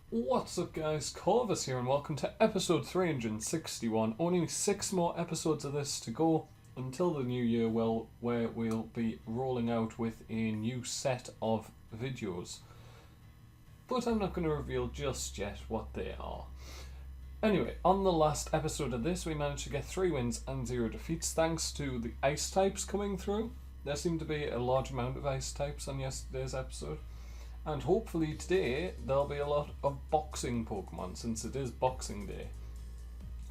What's up guys, Corvus here and welcome to episode 361. Only 6 more episodes of this to go until the new year, where we'll be rolling out with a new set of videos. But I'm not going to reveal just yet what they are. Anyway, on the last episode of this we managed to get 3 wins and 0 defeats thanks to the ice types coming through. There seemed to be a large amount of ice types on yesterday's episode. And hopefully today there'll be a lot of boxing Pokemon, since it is Boxing Day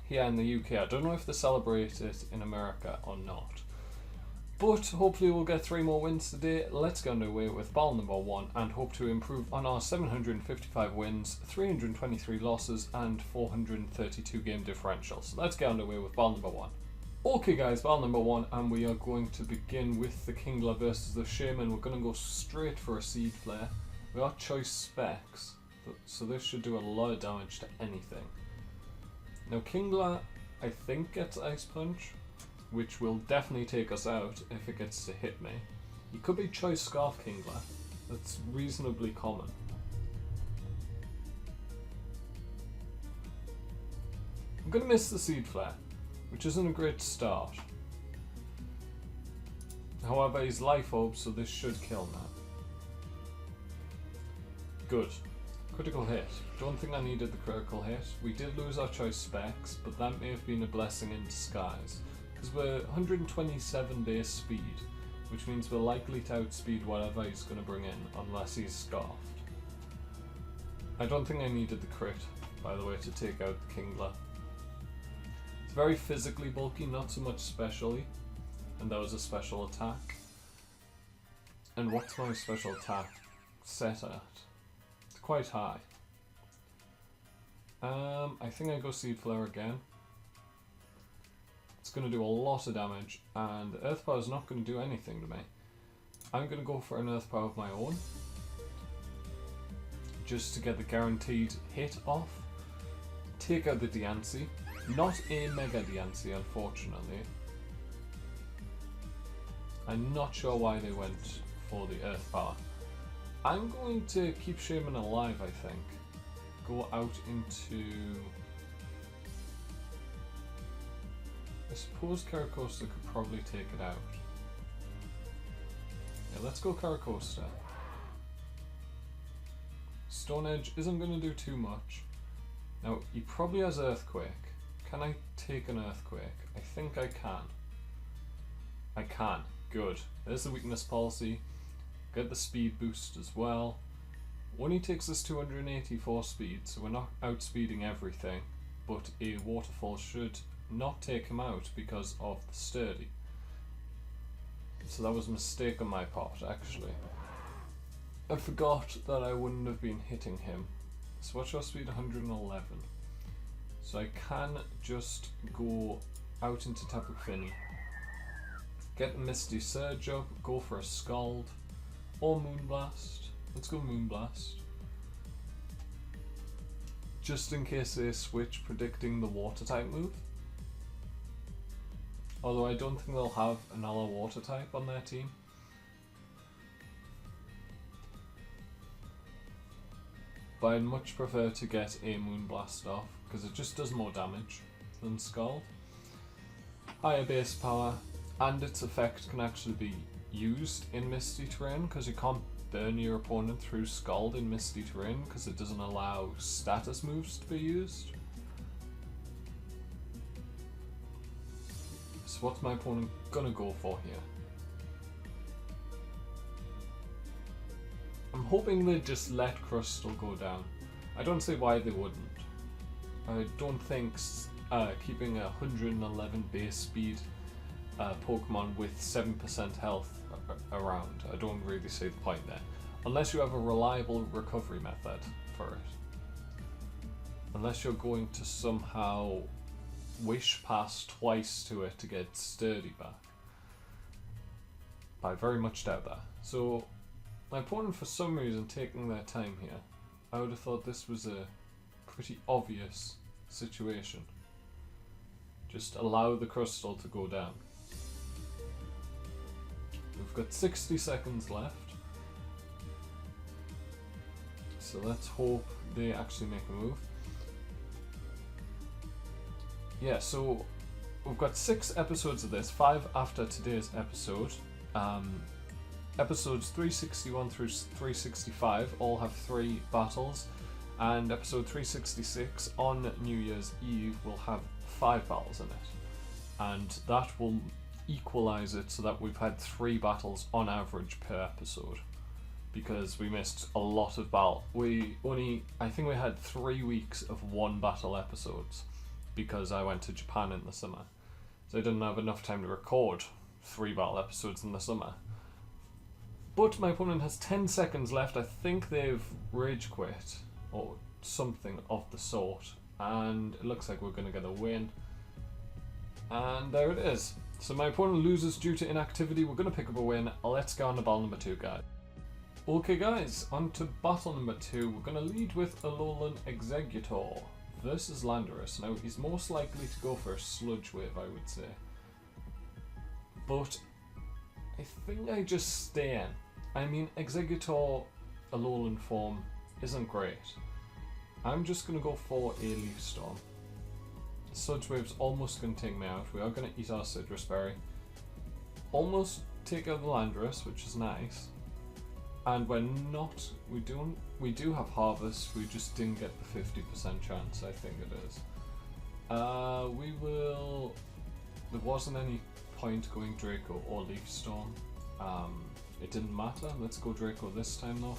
here in the UK. I don't know if they celebrate it in America or not. But hopefully we'll get 3 more wins today. Let's get underway with battle number 1 and hope to improve on our 755 wins, 323 losses and 432 game differential. So let's get underway with battle number 1. Okay guys, battle number 1, and we are going to begin with the Kingler versus the Shaymin. We're going to go straight for a Seed Flare. We got choice specs, so this should do a lot of damage to anything. Now Kingler, I think, gets Ice Punch, which will definitely take us out if it gets to hit me. He could be choice Scarf Kingler, that's reasonably common. I'm going to miss the Seed Flare, which isn't a great start. However, he's Life Orb, so this should kill now. Good. Critical hit. Don't think I needed the critical hit. We did lose our choice specs, but that may have been a blessing in disguise. Because we're 127 base speed, which means we're likely to outspeed whatever he's going to bring in, unless he's Scarfed. I don't think I needed the crit, by the way, to take out the Kingler. It's very physically bulky, not so much specially, and that was a special attack. And what's my special attack set at? Quite high. I think I go Seed Flare again. It's going to do a lot of damage, and Earth Power is not going to do anything to me. I'm going to go for an Earth Power of my own, just to get the guaranteed hit off. Take out the Diancie. Not a Mega Diancie, unfortunately. I'm not sure why they went for the Earth Power. I'm going to keep Shaymin alive, I think. Go out into... I suppose Caracosta could probably take it out. Yeah, let's go Caracosta. Stone Edge isn't going to do too much. Now, he probably has Earthquake. Can I take an Earthquake? I think I can. I can. Good. There's the weakness policy. Get the speed boost as well. Only takes us 284 speed, so we're not outspeeding everything, but a waterfall should not take him out because of the sturdy. So that was a mistake on my part, actually. I forgot that I wouldn't have been hitting him. So what's your speed? 111. So I can just go out into Tapu Fini, get the Misty Surge up, go for a Scald, or Moonblast. Let's go Moonblast. Just in case they switch, predicting the water type move. Although I don't think they'll have another water type on their team. But I'd much prefer to get a Moonblast off, because it just does more damage than Scald. Higher base power, and its effect can actually be used in Misty Terrain, because you can't burn your opponent through Scald in Misty Terrain because it doesn't allow status moves to be used. So what's my opponent gonna go for here? I'm hoping they just let Crystal go down. I don't see why they wouldn't. I don't think keeping a 111 base speed Pokemon with 7% health around, I don't really see the point there. Unless you have a reliable recovery method for it. Unless you're going to somehow wish pass twice to it to get sturdy back. I very much doubt that. So my opponent, for some reason, taking their time here. I would have thought this was a pretty obvious situation. Just allow the Crystal to go down. We've got 60 seconds left. So so let's hope they actually make a move. Yeah, so we've got 6 episodes of this, 5 after today's episode. Episodes 361 through 365 all have 3 battles, and episode 366 on New Year's Eve will have 5 battles in it. And that will equalize it so that we've had 3 battles on average per episode, because we missed a lot of battle. I think we had 3 weeks of 1 battle episodes because I went to Japan in the summer, so I didn't have enough time to record 3 battle episodes in the summer. But my opponent has 10 seconds left. I think they've rage quit or something of the sort, and it looks like we're going to get a win. And there it is. So my opponent loses due to inactivity. We're going to pick up a win. Let's go on to battle number 2, guys. Okay guys, on to battle number 2. We're going to lead with Alolan Exeggutor versus Landorus. Now he's most likely to go for a Sludge Wave, I would say. But I think I just stay in. I mean, Exeggutor Alolan form isn't great. I'm just going to go for a Leaf Storm. Sludge Wave's almost going to take me out. We are going to eat our Citrus Berry. Almost take out the Landorus, which is nice. And we're not, we do have Harvest, we just didn't get the 50% chance, I think it is. There wasn't any point going Draco or Leaf Storm. It didn't matter. Let's go Draco this time though.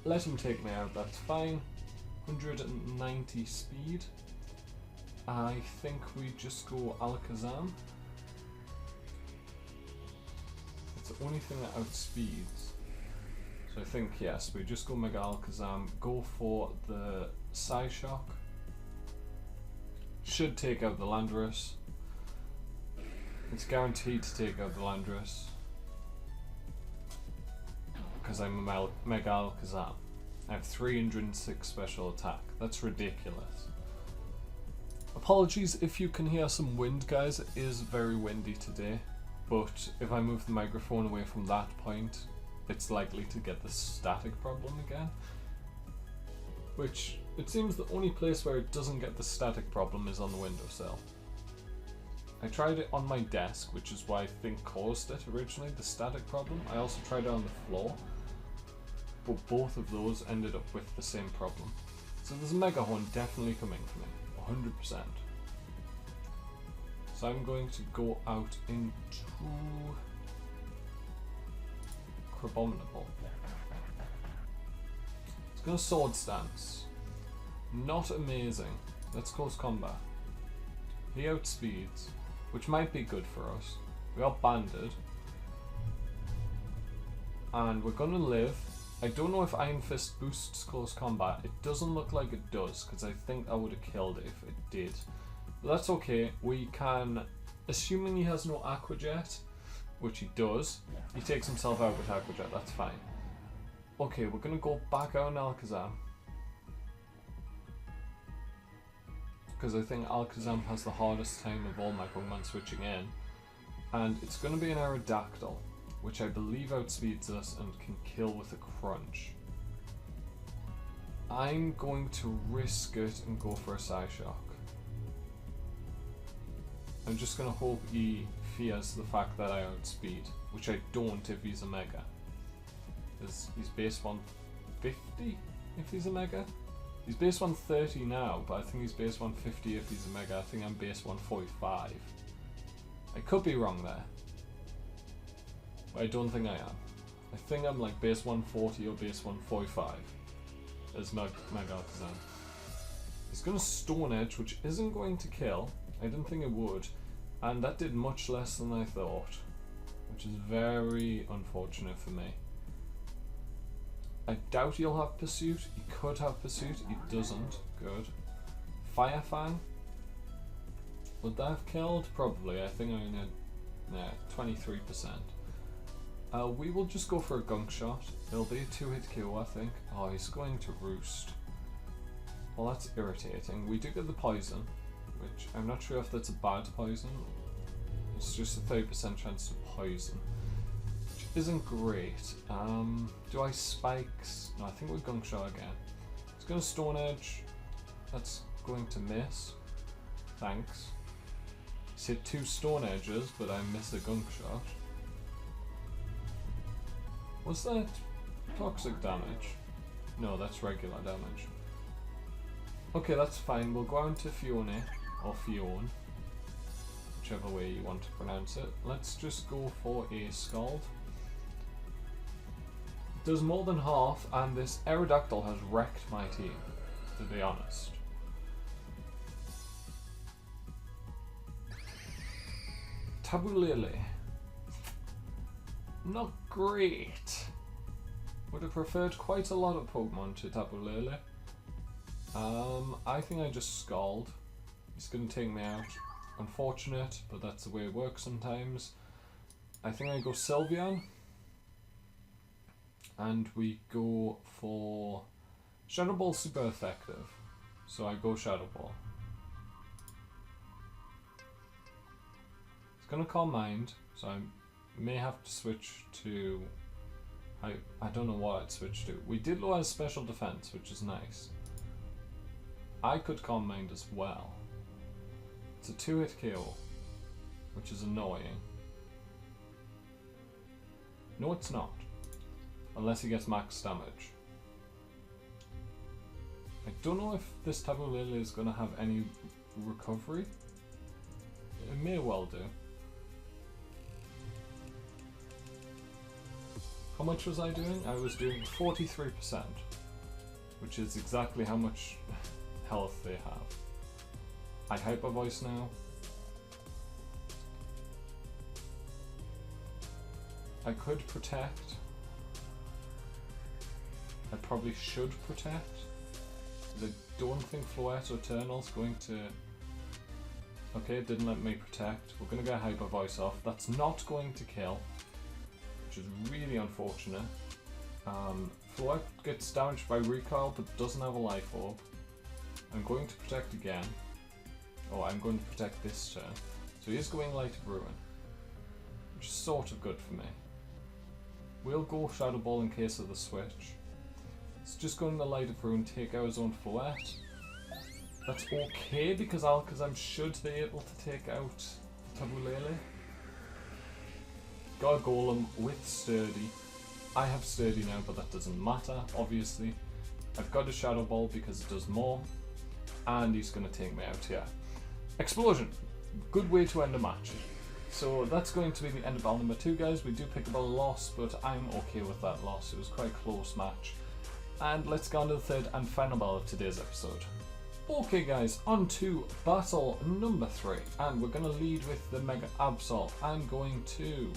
Let him take me out, that's fine. 190 speed. I think we just go Alakazam. It's the only thing that outspeeds. So I think yes, we just go Mega Alakazam, go for the Psyshock. Should take out the Landorus. It's guaranteed to take out the Landorus, because I'm a Mega Alakazam. I have 306 special attack. That's ridiculous. Apologies if you can hear some wind, guys. It is very windy today, but if I move the microphone away from that point, it's likely to get the static problem again. Which, it seems the only place where it doesn't get the static problem is on the windowsill. I tried it on my desk, which is why I think caused it originally, the static problem. I also tried it on the floor, but both of those ended up with the same problem. So there's a Mega Horn definitely coming for me, 100%. So I'm going to go out into Crabominable. It's going to Sword Stance. Not amazing. Let's close combat. He outspeeds, which might be good for us. We are banded. And we're going to live. I don't know if Iron Fist boosts close combat. It doesn't look like it does, because I think I would have killed it if it did. But that's okay. We can, assuming he has no Aqua Jet, which he does, he takes himself out with Aqua Jet, that's fine. Okay, we're going to go back out on Alakazam, because I think Alakazam has the hardest time of all my Pokemon switching in. And it's going to be an Aerodactyl, which I believe outspeeds us and can kill with a Crunch. I'm going to risk it and go for a Psyshock. I'm just going to hope he fears the fact that I outspeed, which I don't if he's a Mega. He's base 150 if he's a Mega. He's base 130 now, but I think he's base 150 if he's a Mega. I think I'm base 145. I could be wrong there, but I don't think I am. I think I'm like base 140 or base 145 as Mega Alakazam. He's going to Stone Edge, which isn't going to kill. I didn't think it would, and that did much less than I thought, which is very unfortunate for me. I doubt he'll have Pursuit. He could have Pursuit. He doesn't. Good. Fire Fang. Would that have killed? Probably. I think I only had 23%. We will just go for a Gunk Shot. It'll be a 2-hit KO, I think. Oh, he's going to Roost. Well, that's irritating. We do get the Poison, which I'm not sure if that's a bad poison. It's just a 30% chance to poison, which isn't great. Do I spikes? No, I think we're Gunk Shot again. It's going to Stone Edge. That's going to miss. Thanks. He's hit 2 Stone Edges, but I missed a Gunk Shot. Was that toxic damage? No, that's regular damage. Okay, that's fine. We'll go on to Fiona, or Fionn, whichever way you want to pronounce it. Let's just go for a Scald. Does more than half, and this Aerodactyl has wrecked my team, to be honest. Tabulele. Not great. Would have preferred quite a lot of Pokemon to Tabulele. I think I just Scald. He's going to take me out. Unfortunate, but that's the way it works sometimes. I think I go Sylveon. And we go for Shadow Ball, super effective. So I go Shadow Ball. It's going to Calm Mind, so I may have to switch to... I don't know what I'd switch to. We did lower his special defense, which is nice. I could Calm Mind as well. It's a 2-hit KO, which is annoying. No, it's not. Unless he gets max damage. I don't know if this Tabulele is going to have any recovery. It may well do. How much was I doing? I was doing 43%, which is exactly how much health they have. I Hyper Voice now. I could protect. I probably should protect. I don't think Floette or Eternal's going to... Okay, it didn't let me protect. We're going to get Hyper Voice off. That's not going to kill, which is really unfortunate. Floette gets damaged by Recoil but doesn't have a Life Orb. I'm going to protect again. Oh, I'm going to protect this turn. So he is going Light of Ruin, which is sort of good for me. We'll go Shadow Ball in case of the switch. It's just going to Light of Ruin, take out his own Floette. That's okay because Alakazam should be able to take out Tabulele. Got a Golem with Sturdy. I have Sturdy now, but that doesn't matter, obviously. I've got a Shadow Ball because it does more. And he's going to take me out here. Explosion! Good way to end a match. So that's going to be the end of battle number 2, guys. We do pick up a loss, but I'm okay with that loss. It was quite a close match. And let's go on to the third and final battle of today's episode. Okay guys, on to battle number 3. And we're going to lead with the Mega Absol. I'm going to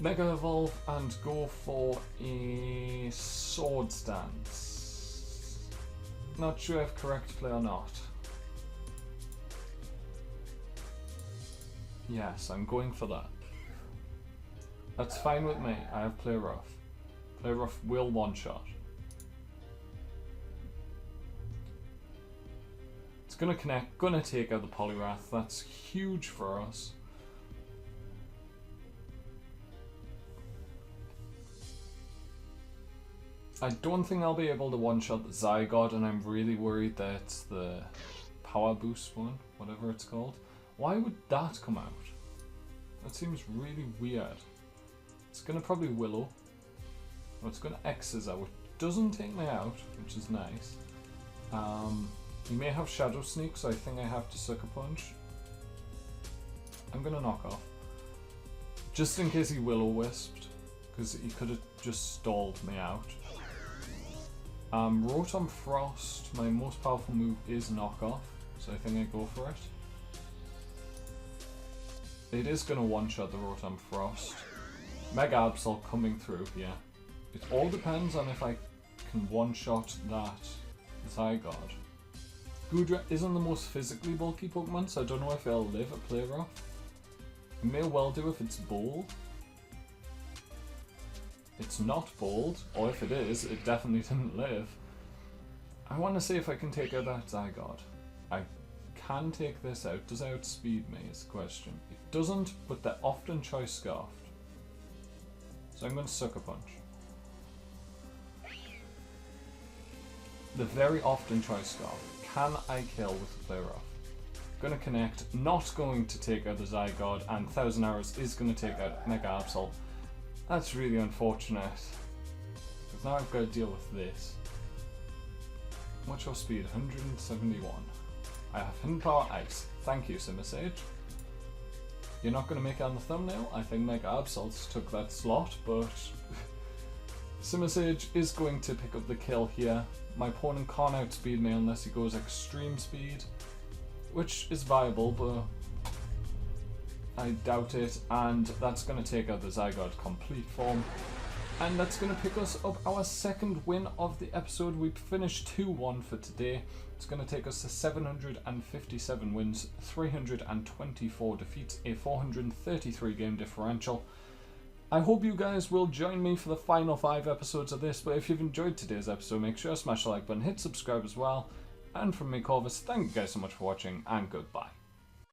Mega Evolve and go for a Swords Dance. Not sure if correct play or not. Yes, I'm going for that. That's fine with me. I have Play Rough. Play Rough will one-shot. It's gonna connect, gonna take out the Poliwrath. That's huge for us. I don't think I'll be able to one-shot the Zygarde, and I'm really worried that it's the Power Boost one, whatever it's called. Why would that come out? That seems really weird. It's gonna probably Willow. Or it's gonna X-Scissor, which doesn't take me out, which is nice. He may have Shadow Sneak, so I think I have to Sucker Punch. I'm gonna Knock Off. Just in case he Will-O-Wisped, because he could have just stalled me out. Rotom Frost, my most powerful move is Knock Off, so I think I go for it. It is going to one-shot the Rotom Frost. Mega Absol coming through here. It all depends on if I can one-shot that Zygarde. Goodra isn't the most physically bulky Pokemon, so I don't know if it'll live at Play Rough. It may well do if it's bold. It's not bold, or if it is, it definitely didn't live. I want to see if I can take out that Zygarde. I can take this out. Does it outspeed me is the question. It doesn't, but they're often Choice Scarfed. So I'm going to Sucker Punch. The very often choice Scarf. Can I kill with the Play Rough? Going to connect, not going to take out the Zygarde, and 1000 Arrows is going to take out Mega Absol. That's really unfortunate. Because now I've got to deal with this. What's your speed? 171. I have Hidden Power Ice. Thank you, Simisage. You're not going to make it on the thumbnail. I think Mega Absol took that slot, but Simisage is going to pick up the kill here. My opponent can't outspeed me unless he goes extreme speed, which is viable, but I doubt it. And that's going to take out the Zygarde complete form. And that's going to pick us up our second win of the episode. We finished 2-1 for today. It's going to take us to 757 wins, 324 defeats, a 433 game differential. I hope you guys will join me for the final 5 episodes of this, but if you've enjoyed today's episode, make sure to smash the like button, hit subscribe as well. And from me, Corvus, thank you guys so much for watching, and goodbye.